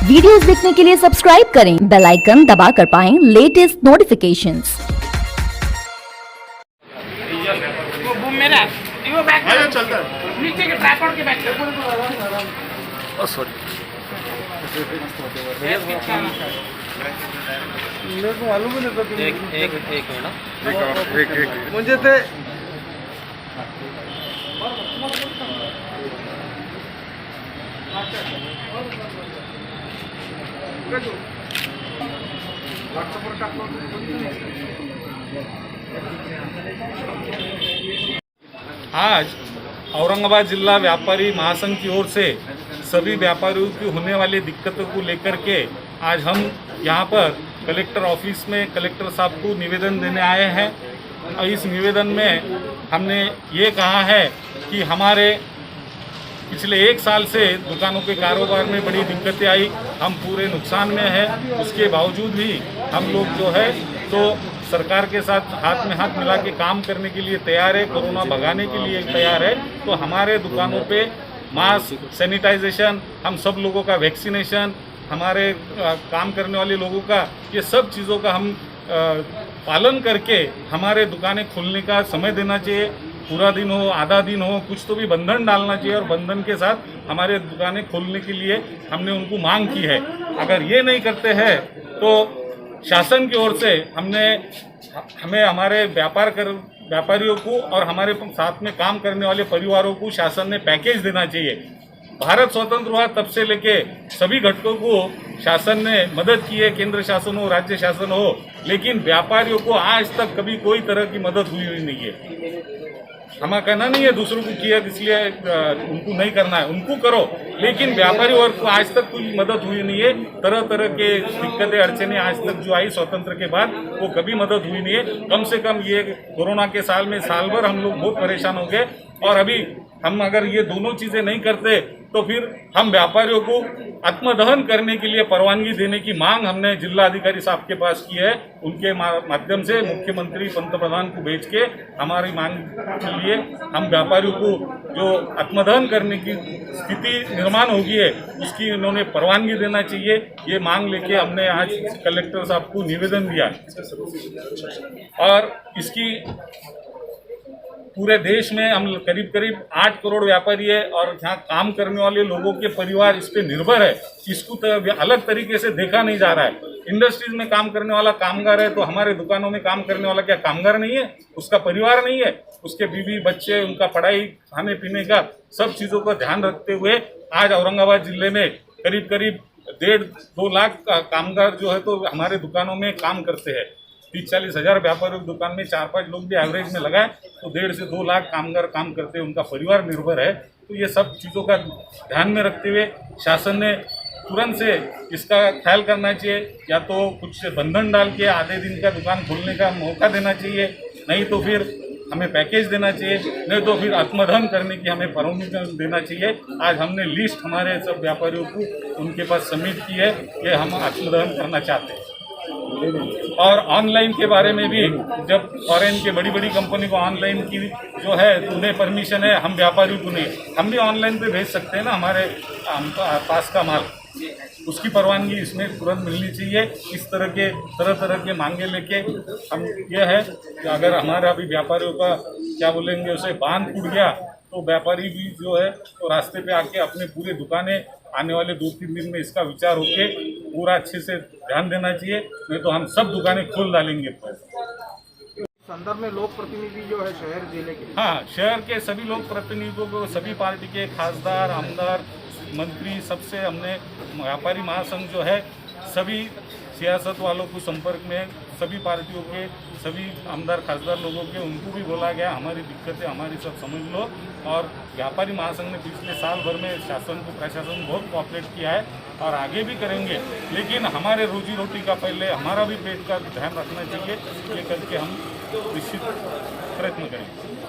Videos देखने के लिए सब्सक्राइब करें, बेल आइकन दबाकर पाएं लेटेस्ट नोटिफिकेशंस। वो मेरा वो बैक हाँ, चलता है। नीचे के ट्राइपॉड के बैक सॉरी मेरे को मालूम ही नहीं था तुम एक मुझे थे आज औरंगाबाद जिला व्यापारी महासंघ की ओर से सभी व्यापारियों की होने वाली दिक्कतों को लेकर के आज हम यहाँ पर कलेक्टर ऑफिस में कलेक्टर साहब को निवेदन देने आए हैं। और इस निवेदन में हमने ये कहा है कि हमारे पिछले 1 साल से दुकानों के कारोबार में बड़ी दिक्कतें आई, हम पूरे नुकसान में हैं। उसके बावजूद भी हम लोग जो है तो सरकार के साथ हाथ में हाथ मिला के काम करने के लिए तैयार है, कोरोना भगाने के लिए तैयार है। तो हमारे दुकानों पे मास्क, सैनिटाइजेशन, हम सब लोगों का वैक्सीनेशन, हमारे काम करने वाले लोगों का, ये सब चीज़ों का हम पालन करके हमारे दुकानें खोलने का समय देना चाहिए। पूरा दिन हो, आधा दिन हो, कुछ तो भी बंधन डालना चाहिए और बंधन के साथ हमारे दुकानें खोलने के लिए हमने उनको मांग की है। अगर ये नहीं करते हैं तो शासन की ओर से हमें हमारे व्यापारियों को और हमारे साथ में काम करने वाले परिवारों को शासन ने पैकेज देना चाहिए। भारत स्वतंत्र हुआ तब से लेके सभी घटकों को शासन ने मदद की है, केंद्र शासन हो, राज्य शासन हो, लेकिन व्यापारियों को आज तक कभी कोई तरह की मदद हुई नहीं है। हमारा कहना नहीं है दूसरों को किया इसलिए उनको नहीं करना है, उनको करो, लेकिन व्यापारी वर्ग को आज तक कोई मदद हुई नहीं है। तरह तरह के दिक्कतें अड़चने आज तक जो आई स्वतंत्र के बाद वो कभी मदद हुई नहीं है। कम से कम ये कोरोना के साल में साल भर हम लोग बहुत परेशान हो गए और अभी हम अगर ये दोनों चीज़ें नहीं करते तो फिर हम व्यापारियों को आत्मदहन करने के लिए परवानगी देने की मांग हमने जिला अधिकारी साहब के पास की है। उनके माध्यम से मुख्यमंत्री पंतप्रधान को भेज के हमारी मांग के लिए हम व्यापारियों को जो आत्मदहन करने की स्थिति निर्माण होगी है उसकी इन्होंने परवानगी देना चाहिए। ये मांग लेके हमने आज कलेक्टर साहब को निवेदन दिया और इसकी पूरे देश में हम करीब 8 करोड़ व्यापारी है और यहाँ काम करने वाले लोगों के परिवार इस पे निर्भर है। इसको तो अलग तरीके से देखा नहीं जा रहा है। इंडस्ट्रीज में काम करने वाला कामगार है तो हमारे दुकानों में काम करने वाला क्या कामगार नहीं है? उसका परिवार नहीं है? उसके बीवी बच्चे, उनका पढ़ाई, खाने पीने का सब चीज़ों का ध्यान रखते हुए आज औरंगाबाद जिले में करीब 1.5-2 लाख कामगार जो है तो हमारे दुकानों में काम करते हैं। 30-40 हज़ार व्यापारियों की दुकान में 4-5 लोग भी एवरेज में लगाए तो 1.5 से 2 लाख कामगार काम करते हैं, उनका परिवार निर्भर है। तो ये सब चीज़ों का ध्यान में रखते हुए शासन ने तुरंत से इसका ख्याल करना चाहिए, या तो कुछ बंधन डाल के आधे दिन का दुकान खोलने का मौका देना चाहिए, नहीं तो फिर हमें पैकेज देना चाहिए, नहीं तो फिर आत्मदहन करने की हमें परमिशन देना चाहिए। आज हमने लिस्ट हमारे सब व्यापारियों को उनके पास सबमिट की है, ये हम आत्मदहन करना चाहते हैं। और ऑनलाइन के बारे में भी जब फॉरेन के बड़ी कंपनी को ऑनलाइन की जो है तो उन्हें परमिशन है, हम व्यापारियों को नहीं, हम भी ऑनलाइन पे भेज सकते हैं ना हमारे पास का माल, उसकी परवानगी इसमें तुरंत मिलनी चाहिए। इस तरह के मांगे लेके हम ये है कि अगर हमारा भी व्यापारियों का क्या बोलेंगे उसे बांध टूट गया तो व्यापारी भी जो है तो रास्ते पे आके अपने पूरे दुकानें आने वाले 2-3 दिन में इसका विचार होके पूरा अच्छे से ध्यान देना चाहिए, नहीं तो हम सब दुकानें खोल डालेंगे। संदर्भ में लोक प्रतिनिधि जो है शहर जिले के, हाँ, शहर के सभी लोग प्रतिनिधियों को, सभी पार्टी के खासदार, आमदार, मंत्री, सबसे हमने व्यापारी महासंघ जो है सभी सियासत वालों को संपर्क में, सभी पार्टियों के सभी आमदार खासदार लोगों के, उनको भी बोला गया हमारी दिक्कतें हमारी सब समझ लो। और व्यापारी महासंघ ने पिछले साल भर में शासन को, प्रशासन बहुत कोऑपरेट किया है और आगे भी करेंगे, लेकिन हमारे रोजी रोटी का पहले हमारा भी पेट का ध्यान रखना चाहिए। ये करके हम निश्चित प्रयत्न करेंगे।